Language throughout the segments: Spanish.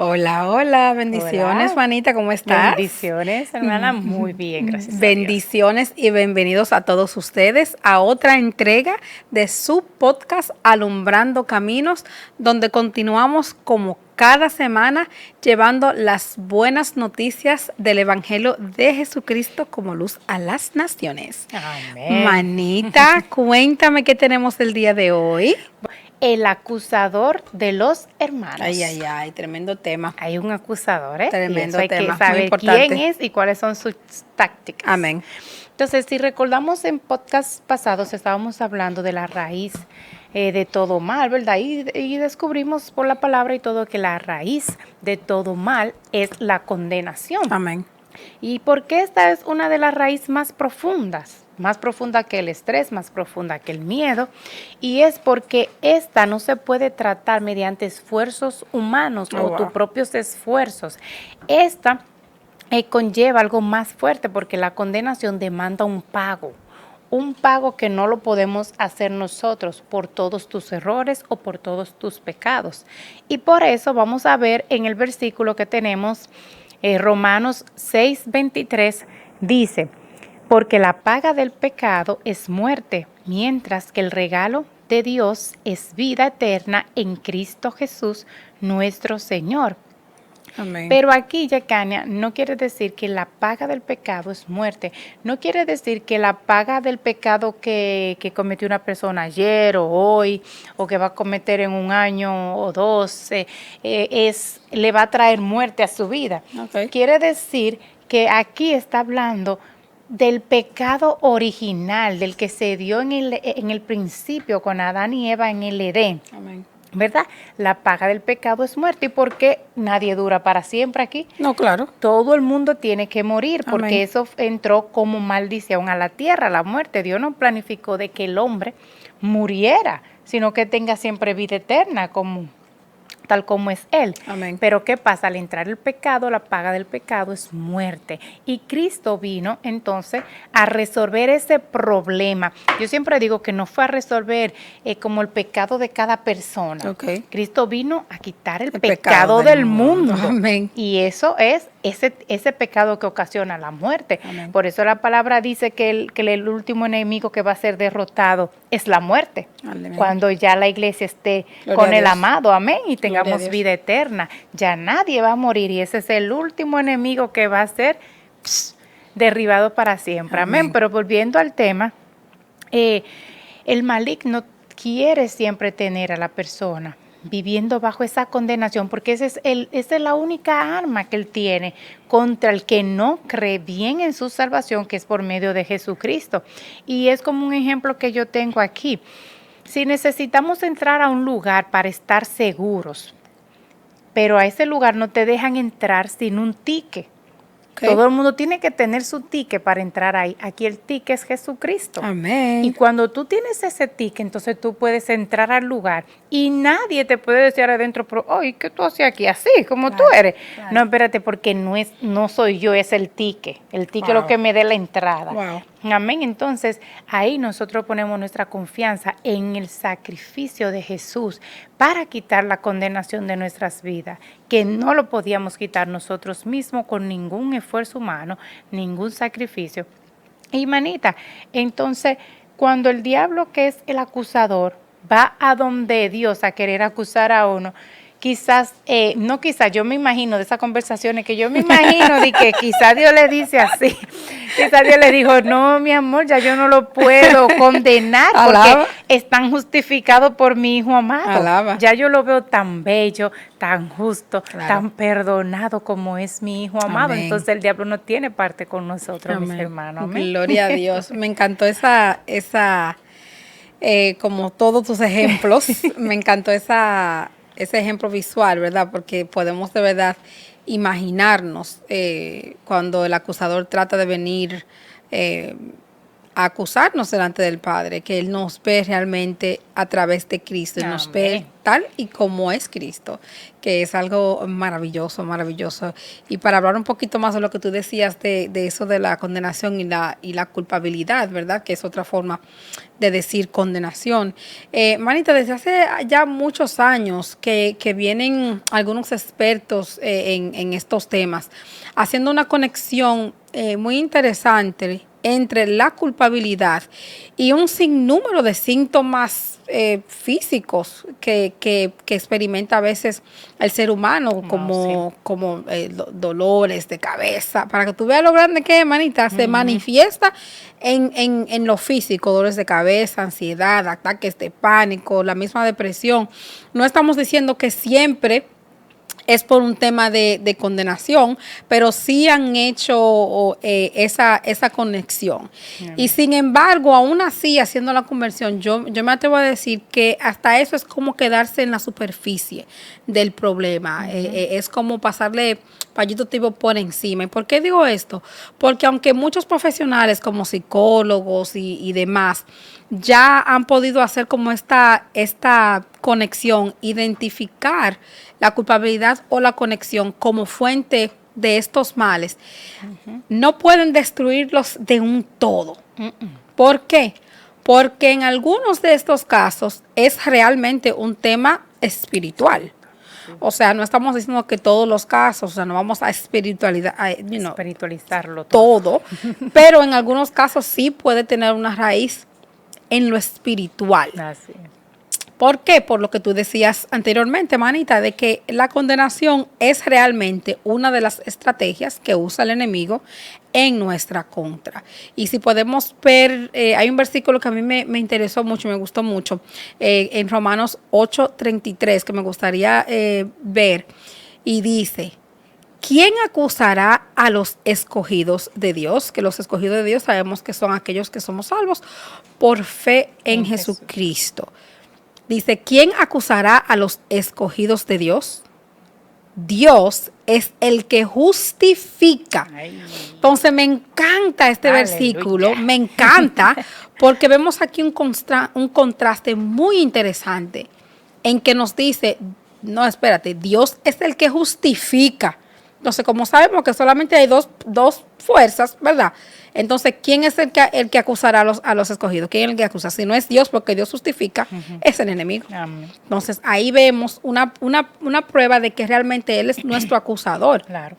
Hola, hola, bendiciones, Hola. Juanita, ¿cómo estás? Bendiciones, hermana. Muy bien, gracias a Dios. Bendiciones y bienvenidos a todos ustedes a otra entrega de su podcast Alumbrando Caminos, donde continuamos como cada semana llevando las buenas noticias del Evangelio de Jesucristo como luz a las naciones. Amén. Manita, cuéntame qué tenemos el día de hoy. El acusador de los hermanos. Ay, tremendo tema. Hay un acusador, ¿eh? Tremendo y eso hay tema, que muy saber importante. quién es y cuáles son sus tácticas. Amén. Entonces, si recordamos en podcast pasados, estábamos hablando de la raíz de todo mal, ¿verdad? Y descubrimos por la palabra y todo que la raíz de todo mal es la condenación. Amén. ¿Y por qué esta es una de las raíces más profundas? Más profunda que el estrés, más profunda que el miedo, y es porque esta no se puede tratar mediante esfuerzos humanos o tus propios esfuerzos. Esta conlleva algo más fuerte porque la condenación demanda un pago que no lo podemos hacer nosotros por todos tus errores o por todos tus pecados. Y por eso vamos a ver en el versículo que tenemos, Romanos 6:23, dice: porque la paga del pecado es muerte, mientras que el regalo de Dios es vida eterna en Cristo Jesús, nuestro Señor. Amén. Pero aquí, Yecania, no quiere decir que la paga del pecado es muerte. No quiere decir que la paga del pecado que cometió una persona ayer o hoy, o que va a cometer en un año o dos, le va a traer muerte a su vida. Okay. Quiere decir que aquí está hablando del pecado original, del que se dio en el principio con Adán y Eva en el Edén. Amén. ¿Verdad? La paga del pecado es muerte. ¿Y por qué nadie dura para siempre aquí? No, claro. Todo el mundo tiene que morir porque Amén. eso entró como maldición a la tierra, la muerte. Dios no planificó de que el hombre muriera, sino que tenga siempre vida eterna, tal como es Él. Amén. Pero ¿qué pasa? Al entrar el pecado, la paga del pecado es muerte. Y Cristo vino entonces a resolver ese problema. Yo siempre digo que no fue a resolver como el pecado de cada persona. Okay. Cristo vino a quitar el pecado del mundo. Amén. Y eso es ese pecado que ocasiona la muerte. Amén. Por eso la palabra dice que el último enemigo que va a ser derrotado es la muerte. Amén. Cuando ya la iglesia esté Gloria con a el Dios. amado, amén, y tengamos Gloria a vida eterna. Ya nadie va a morir y ese es el último enemigo que va a ser derribado para siempre. Amén. Amén. Pero volviendo al tema, el maligno quiere siempre tener a la persona viviendo bajo esa condenación, porque esa es la única arma que él tiene contra el que no cree bien en su salvación, que es por medio de Jesucristo. Y es como un ejemplo que yo tengo aquí. Si necesitamos entrar a un lugar para estar seguros, pero a ese lugar no te dejan entrar sin un ticket. Okay. Todo el mundo tiene que tener su ticket para entrar ahí. Aquí el ticket es Jesucristo. Amén. Y cuando tú tienes ese ticket, entonces tú puedes entrar al lugar y nadie te puede decir adentro, pero, oye, ¿qué tú haces aquí? Así, como tú eres. Claro. No, espérate, porque no soy yo, es el ticket. El ticket es lo que me dé la entrada. Wow. Amén. Entonces, ahí nosotros ponemos nuestra confianza en el sacrificio de Jesús para quitar la condenación de nuestras vidas, que no lo podíamos quitar nosotros mismos con ningún esfuerzo humano, ningún sacrificio. Y manita, entonces, cuando el diablo, que es el acusador, va a donde Dios a querer acusar a uno, quizás, yo me imagino de esas conversaciones que yo me imagino de que quizás Dios le dice así, quizás Dios le dijo, no, mi amor, ya yo no lo puedo condenar porque están justificados por mi hijo amado. Alaba. Ya yo lo veo tan bello, tan justo, tan perdonado como es mi hijo amado. Amén. Entonces el diablo no tiene parte con nosotros, Amén. mis hermanos. Amén. Gloria a Dios. Me encantó como todos tus ejemplos, me encantó ese ejemplo visual, ¿verdad? Porque podemos de verdad imaginarnos cuando el acusador trata de venir a acusarnos delante del Padre, que Él nos ve realmente a través de Cristo, y nos ve tal y como es Cristo, que es algo maravilloso, maravilloso. Y para hablar un poquito más de lo que tú decías de eso de la condenación y la culpabilidad, ¿verdad? Que es otra forma de decir condenación. Manita, desde hace ya muchos años que vienen algunos expertos en estos temas, haciendo una conexión muy interesante entre la culpabilidad y un sinnúmero de síntomas físicos que experimenta a veces el ser humano, como dolores de cabeza. Para que tú veas lo grande que es, manita, se manifiesta en lo físico, dolores de cabeza, ansiedad, ataques de pánico, la misma depresión. No estamos diciendo que siempre es por un tema de condenación, pero sí han hecho esa conexión. Y sin embargo, aún así, haciendo la conversión, yo me atrevo a decir que hasta eso es como quedarse en la superficie del problema. Es como pasarle payito tipo por encima. ¿Y por qué digo esto? Porque aunque muchos profesionales como psicólogos y demás ya han podido hacer como esta conexión, identificar la culpabilidad o la conexión como fuente de estos males, no pueden destruirlos de un todo. ¿Por qué? Porque en algunos de estos casos es realmente un tema espiritual. O sea, no estamos diciendo que todos los casos, o sea, no vamos a espiritualizarlo todo, pero en algunos casos sí puede tener una raíz en lo espiritual. Así. ¿Por qué? Por lo que tú decías anteriormente, manita, de que la condenación es realmente una de las estrategias que usa el enemigo en nuestra contra. Y si podemos ver, hay un versículo que a mí me interesó mucho, me gustó mucho, en Romanos 8:33, que me gustaría ver, y dice: ¿quién acusará a los escogidos de Dios? Que los escogidos de Dios sabemos que son aquellos que somos salvos por fe en Jesucristo. Dice, ¿quién acusará a los escogidos de Dios? Dios es el que justifica. Entonces me encanta este versículo, me encanta, porque vemos aquí un contraste muy interesante en que nos dice, no, espérate, Dios es el que justifica. Entonces, como sabemos que solamente hay dos fuerzas, ¿verdad? Entonces, ¿quién es el que acusará a los escogidos? ¿Quién es el que acusa? Si no es Dios, porque Dios justifica, es el enemigo. Amén. Entonces, ahí vemos una prueba de que realmente Él es nuestro acusador. Claro.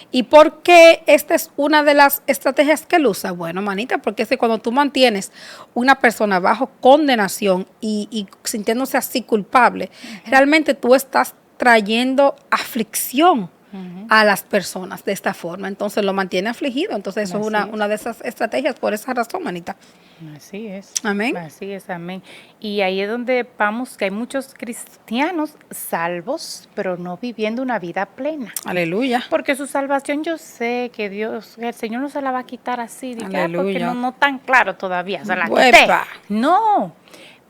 ¿Y por qué esta es una de las estrategias que Él usa? Bueno, manita, porque es que cuando tú mantienes una persona bajo condenación y sintiéndose así culpable, realmente tú estás trayendo aflicción a las personas de esta forma. Entonces lo mantiene afligido. Entonces eso es una de esas estrategias por esa razón, manita. Así es. Amén. Así es, amén. Y ahí es donde vamos que hay muchos cristianos salvos, pero no viviendo una vida plena. Aleluya. Porque su salvación yo sé que Dios, el Señor no se la va a quitar así, porque Aleluya. no tan claro todavía, se la quité. No,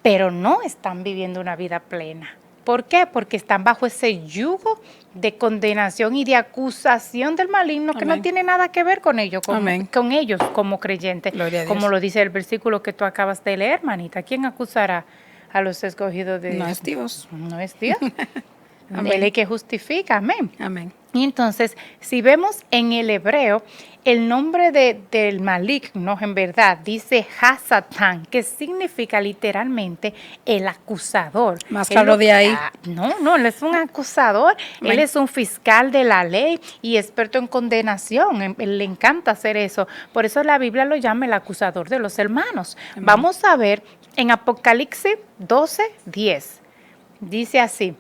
pero no están viviendo una vida plena. ¿Por qué? Porque están bajo ese yugo de condenación y de acusación del maligno que no tiene nada que ver con ellos, con ellos como creyentes. Como lo dice el versículo que tú acabas de leer, manita. ¿Quién acusará a los escogidos de Dios? No es Dios. No es Dios. Él es el que justifica. Amén. Amén. Y entonces, si vemos en el hebreo, el nombre del maligno, en verdad, dice Hasatán, que significa literalmente el acusador. Más claro de ahí. No, él es un acusador, él es un fiscal de la ley y experto en condenación. Él le encanta hacer eso. Por eso la Biblia lo llama el acusador de los hermanos. Amén. Vamos a ver en Apocalipsis 12:10. Dice así: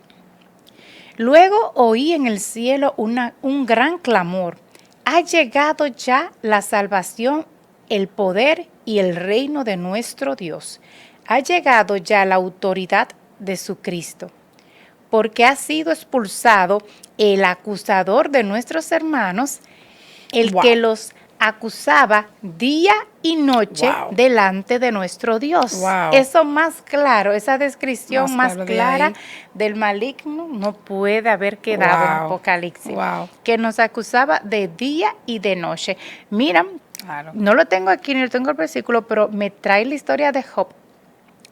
luego oí en el cielo un gran clamor. Ha llegado ya la salvación, el poder y el reino de nuestro Dios. Ha llegado ya la autoridad de su Cristo. Porque ha sido expulsado el acusador de nuestros hermanos, el que los acusaba día y noche delante de nuestro Dios. Eso más claro, esa descripción más clara del maligno no puede haber quedado en Apocalipsis. Que nos acusaba de día y de noche. Mira Claro. No lo tengo aquí, ni lo tengo el versículo, pero me trae la historia de Job,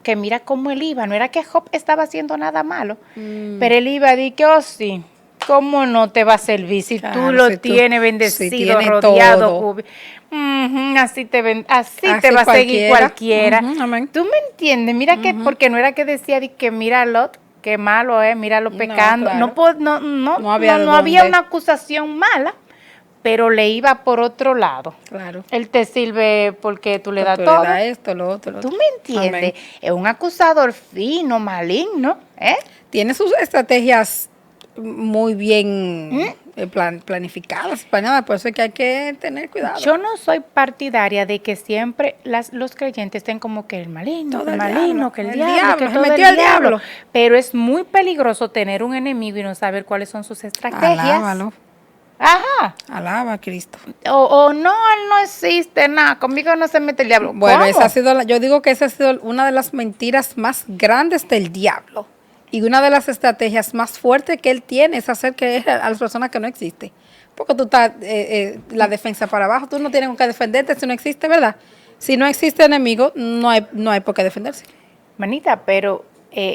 que mira cómo él iba. No era que Job estaba haciendo nada malo, pero él iba y que, oh sí, ¿cómo no te va a servir si Claro, tú lo si tienes si bendecido, tiene rodeado? todo. Así te Así va a seguir cualquiera. Amén. ¿Tú me entiendes? Mira que, porque no era que decía de que mira Lot, qué malo es, míralo No, pecando. claro. No había de No había dónde. una acusación mala, pero le iba por otro lado. Claro. Él te sirve porque tú le das Tú todo. le das esto, lo otro, lo ¿Tú otro. me entiendes? Amén. Es un acusador fino, maligno, ¿eh? Tiene sus estrategias muy bien planificadas, planeadas, por eso es que hay que tener cuidado. Yo no soy partidaria de que siempre los creyentes estén como que el maligno, Todo que el el maligno, diablo, que el el diablo, diablo, que se todo metió el diablo. Pero es muy peligroso tener un enemigo y no saber cuáles son sus estrategias. Alábalo, Ajá. alaba a Cristo. O no, él no existe, nada, conmigo no se mete el diablo. Bueno, ¿Cómo? esa ha sido yo digo que esa ha sido una de las mentiras más grandes del diablo. Y una de las estrategias más fuertes que él tiene es hacer creer a las personas que no existe. Porque tú estás la defensa para abajo, tú no tienes con qué defenderte si no existe, ¿verdad? Si no existe enemigo, no hay por qué defenderse. Manita, pero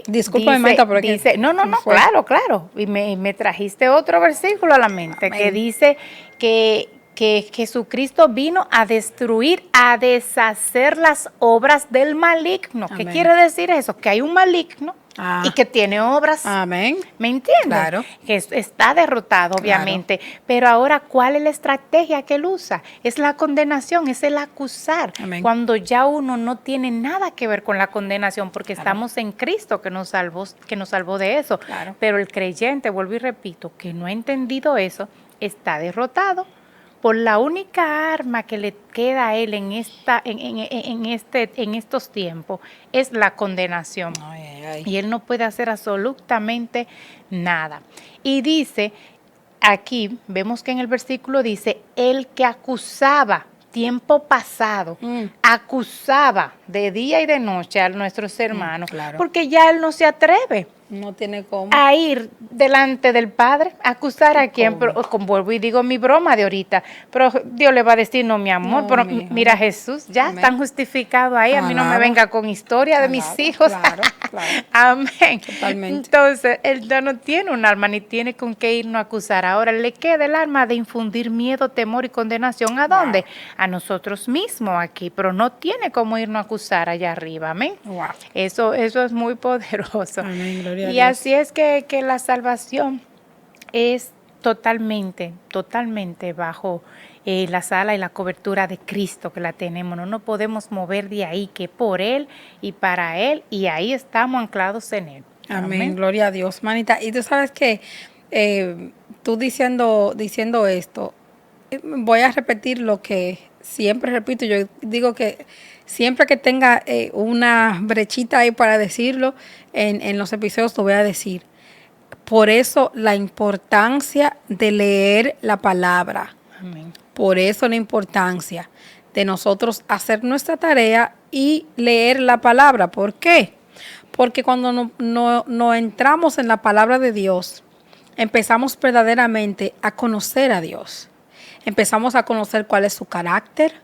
Discúlpame, Marta, pero no, claro. Y me trajiste otro versículo a la mente. Amén. Que dice que Jesucristo vino a destruir, a deshacer las obras del maligno. ¿Qué Amén. quiere decir eso? Que hay un maligno y que tiene obras. Amén. ¿Me entiendes? Claro. Que está derrotado, obviamente. Pero ahora, ¿cuál es la estrategia que él usa? Es la condenación, es el acusar. Amén. Cuando ya uno no tiene nada que ver con la condenación, porque estamos en Cristo que nos salvó de eso. Claro. Pero el creyente, vuelvo y repito, que no ha entendido eso, está derrotado. Por la única arma que le queda a él en estos tiempos es la condenación. Ay. Y él no puede hacer absolutamente nada. Y dice, aquí vemos que en el versículo dice, el que acusaba tiempo pasado, acusaba de día y de noche a nuestros hermanos, claro. porque ya él no se atreve No tiene cómo. a ir delante del Padre, acusar a quien, vuelvo y digo mi broma de ahorita, pero Dios le va a decir, no, mi amor, No, pero mira Jesús, ya Amén. están justificados ahí, a mí no me Alaba. venga con historia de mis hijos. Claro. Amén. Totalmente. Entonces, él ya no tiene un arma, ni tiene con qué irnos a acusar. Ahora le queda el arma de infundir miedo, temor y condenación. ¿A dónde? A nosotros mismos aquí, pero no tiene cómo irnos a acusar allá arriba. Amén. Wow. Eso es muy poderoso. Amén, gloria a Y Dios. así es que la salvación es totalmente bajo la sala y la cobertura de Cristo que la tenemos. No nos podemos mover de ahí, que por Él y para Él, y ahí estamos anclados en Él. Amén, gloria a Dios, manita. Y tú sabes que tú diciendo esto, voy a repetir lo que siempre repito. Yo digo que siempre que tenga una brechita ahí para decirlo, en los episodios lo voy a decir. Por eso la importancia de leer la palabra. Amén. Por eso la importancia de nosotros hacer nuestra tarea y leer la palabra. ¿Por qué? Porque cuando no entramos en la palabra de Dios, empezamos verdaderamente a conocer a Dios. Empezamos a conocer cuál es su carácter.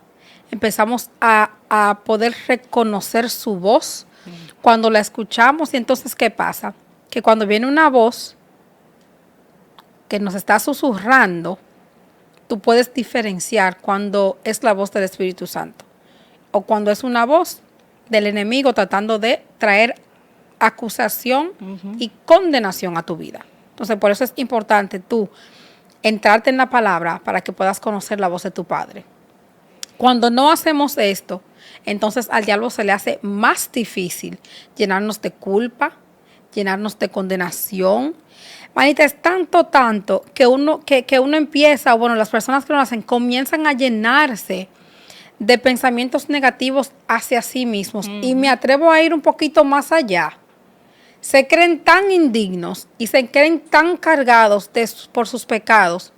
Empezamos a poder reconocer su voz cuando la escuchamos. Y entonces, ¿qué pasa? Que cuando viene una voz que nos está susurrando, tú puedes diferenciar cuando es la voz del Espíritu Santo o cuando es una voz del enemigo tratando de traer acusación y condenación a tu vida. Entonces, por eso es importante tú entrarte en la palabra para que puedas conocer la voz de tu Padre. Cuando no hacemos esto, entonces al diablo se le hace más difícil llenarnos de culpa, llenarnos de condenación. Manita, es tanto que uno empieza, bueno, las personas que lo hacen comienzan a llenarse de pensamientos negativos hacia sí mismos. Y me atrevo a ir un poquito más allá. Se creen tan indignos y se creen tan cargados por sus pecados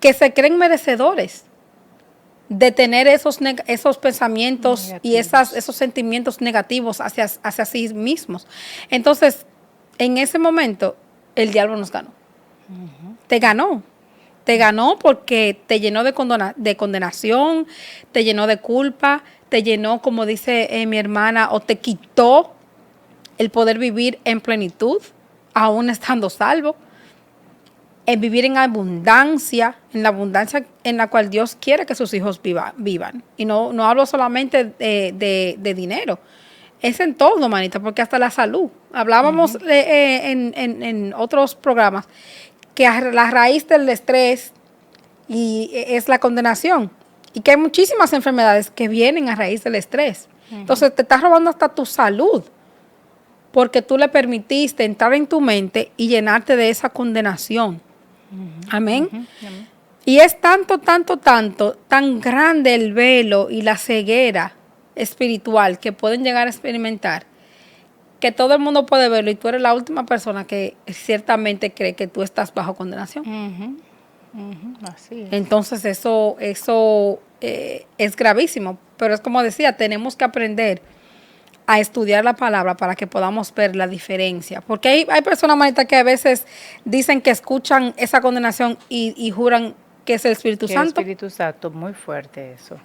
que se creen merecedores de tener esos pensamientos negativos y esos sentimientos negativos hacia sí mismos. Entonces, en ese momento, el diablo nos ganó. Te ganó. Te ganó porque te llenó de condenación, te llenó de culpa, te llenó, como dice mi hermana, o te quitó el poder vivir en plenitud, aún estando salvo, en vivir en abundancia, en la abundancia en la cual Dios quiere que sus hijos vivan. Y no hablo solamente de dinero, es en todo, manita, porque hasta la salud. Hablábamos en otros programas que la raíz del estrés es la condenación y que hay muchísimas enfermedades que vienen a raíz del estrés. Entonces te estás robando hasta tu salud porque tú le permitiste entrar en tu mente y llenarte de esa condenación. Amén. Y es tan grande el velo y la ceguera espiritual que pueden llegar a experimentar, que todo el mundo puede verlo y tú eres la última persona que ciertamente cree que tú estás bajo condenación. Así es. Entonces eso es gravísimo, pero es como decía, tenemos que aprender a estudiar la palabra para que podamos ver la diferencia. Porque hay personas, manita, que a veces dicen que escuchan esa condenación y juran que es el Espíritu Santo. El Espíritu Santo, muy fuerte eso.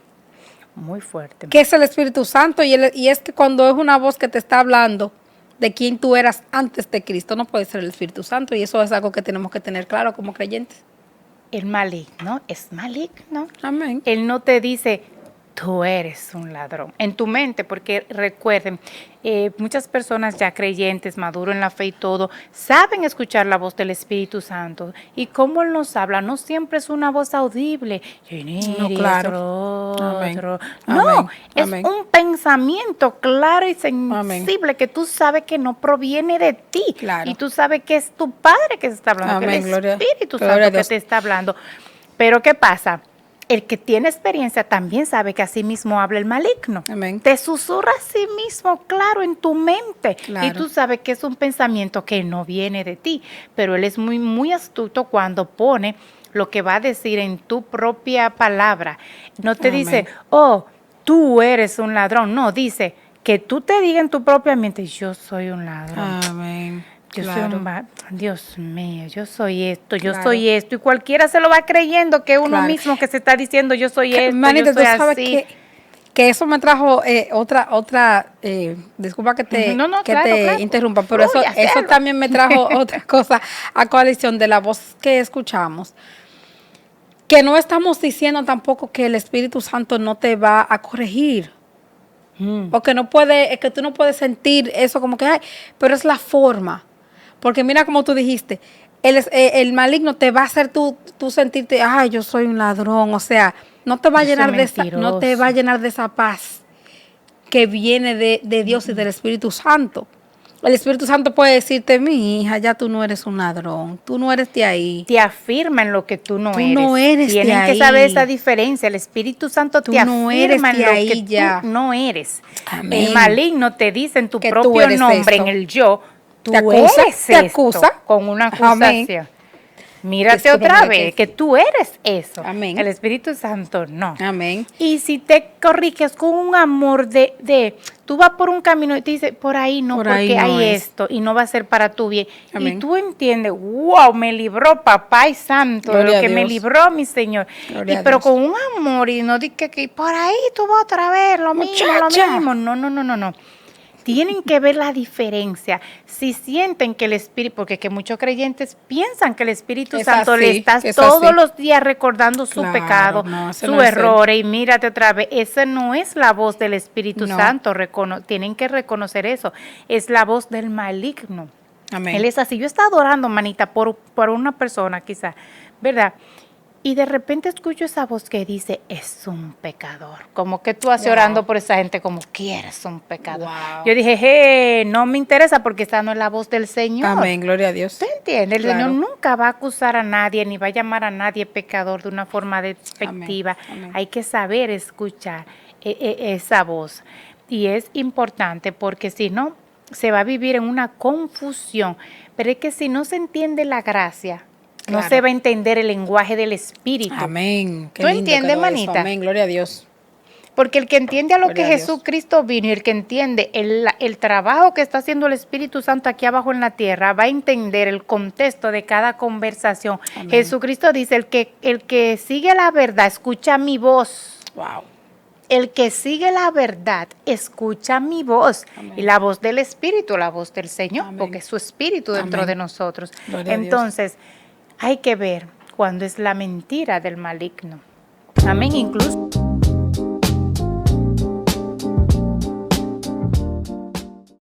Muy fuerte. Que es el Espíritu Santo y es que cuando es una voz que te está hablando de quién tú eras antes de Cristo, no puede ser el Espíritu Santo, y eso es algo que tenemos que tener claro como creyentes. El maligno es maligno. Amén. Él no te dice, tú eres un ladrón. En tu mente, porque recuerden, muchas personas ya creyentes, maduros en la fe y todo, saben escuchar la voz del Espíritu Santo. Y cómo Él nos habla, no siempre es una voz audible. No, claro. Otro. Amén. No, Amén. es Amén. un pensamiento claro y sensible Amén. que tú sabes que no proviene de ti. Claro. Y tú sabes que es tu Padre que se está hablando, Amén. que es el Espíritu Gloria a Santo que Dios. te está hablando. Pero ¿qué pasa? El que tiene experiencia también sabe que así mismo habla el maligno. Amén. Te susurra a sí mismo, claro, en tu mente. Claro. Y tú sabes que es un pensamiento que no viene de ti. Pero él es muy, muy astuto cuando pone lo que va a decir en tu propia palabra. No te Amén. dice, oh, tú eres un ladrón. No, dice que tú te digas en tu propia mente, yo soy un ladrón. Amén. Yo Claro. soy Dios mío, yo soy esto, yo Claro. soy esto. Y cualquiera se lo va creyendo que uno Claro. mismo que se está diciendo, yo soy esto, Manita, yo soy tú sabes así. que eso me trajo otra disculpa que te, No, que claro, te claro. interrumpa, pero Fluye, eso hazlo. también me trajo otra cosa a coalición de la voz que escuchamos. Que no estamos diciendo tampoco que el Espíritu Santo no te va a corregir. O que que tú no puedes sentir eso como que, ay, pero es la forma. Porque mira como tú dijiste, el maligno te va a hacer tú sentirte, ay, yo soy un ladrón. O sea, no te va a Yo soy llenar no te mentiroso. va a llenar de esa paz que viene de Dios y del Espíritu Santo. El Espíritu Santo puede decirte, mi hija, ya tú no eres un ladrón, tú no eres de ahí. Te afirma en lo que tú no Tú eres. no eres de Tienen que ahí. saber esa diferencia. El Espíritu Santo Tú te no afirma eres en de lo ahí que ya. tú no eres. Amén. El maligno te dice en tu Que tú propio eres nombre, esto. en el yo, tú ¿Te acusa? eres ¿Te esto, acusa? con una Amén. acusación. Mírate Discúlpame, otra que- vez, que tú eres eso. Amén. El Espíritu Santo no. Amén. Y si te corriges con un amor tú vas por un camino y te dice, por ahí no, Por porque ahí no hay es. esto y no va a ser para tu bien. Amén. Y tú entiendes, wow, me libró papá y santo, de Gloria lo a que me Dios. libró mi Señor. Gloria a Pero Dios. con un amor y no digas que por ahí tú vas otra vez, lo Muchacha. mismo. No. Tienen que ver la diferencia. Si sienten que el Espíritu, porque que muchos creyentes piensan que el Espíritu Es Santo así, le estás es todos así. los días recordando su Claro, pecado, no, ese su no es él. error, y mírate otra vez. Esa no es la voz del Espíritu No. Santo. Tienen que reconocer eso. Es la voz del maligno. Amén. Él es así. Yo estaba adorando, manita, por una persona quizá, ¿verdad? Y de repente escucho esa voz que dice, es un pecador. Como que tú haces Wow. orando por esa gente como que eres un pecador. Wow. Yo dije, no me interesa porque esa no es la voz del Señor. Amén, gloria a Dios. ¿Usted entiende? El Claro. Señor nunca va a acusar a nadie, ni va a llamar a nadie pecador de una forma despectiva. Amén. Hay que saber escuchar esa voz. Y es importante porque si no, se va a vivir en una confusión. Pero es que si no se entiende la gracia, no Claro. se va a entender el lenguaje del Espíritu. Amén. Qué ¿Tú lindo entiendes, quedó eso. manita? Amén, gloria a Dios. Porque el que entiende a lo Gloria que a Dios. Jesucristo vino y el que entiende el trabajo que está haciendo el Espíritu Santo aquí abajo en la tierra, va a entender el contexto de cada conversación. Amén. Jesucristo dice, el que sigue la verdad, escucha mi voz. Wow. El que sigue la verdad, escucha mi voz. Amén. Y la voz del Espíritu, la voz del Señor, Amén. porque es su Espíritu dentro Amén. de nosotros. Gloria a Dios. Entonces, hay que ver cuándo es la mentira del maligno. Amén, incluso.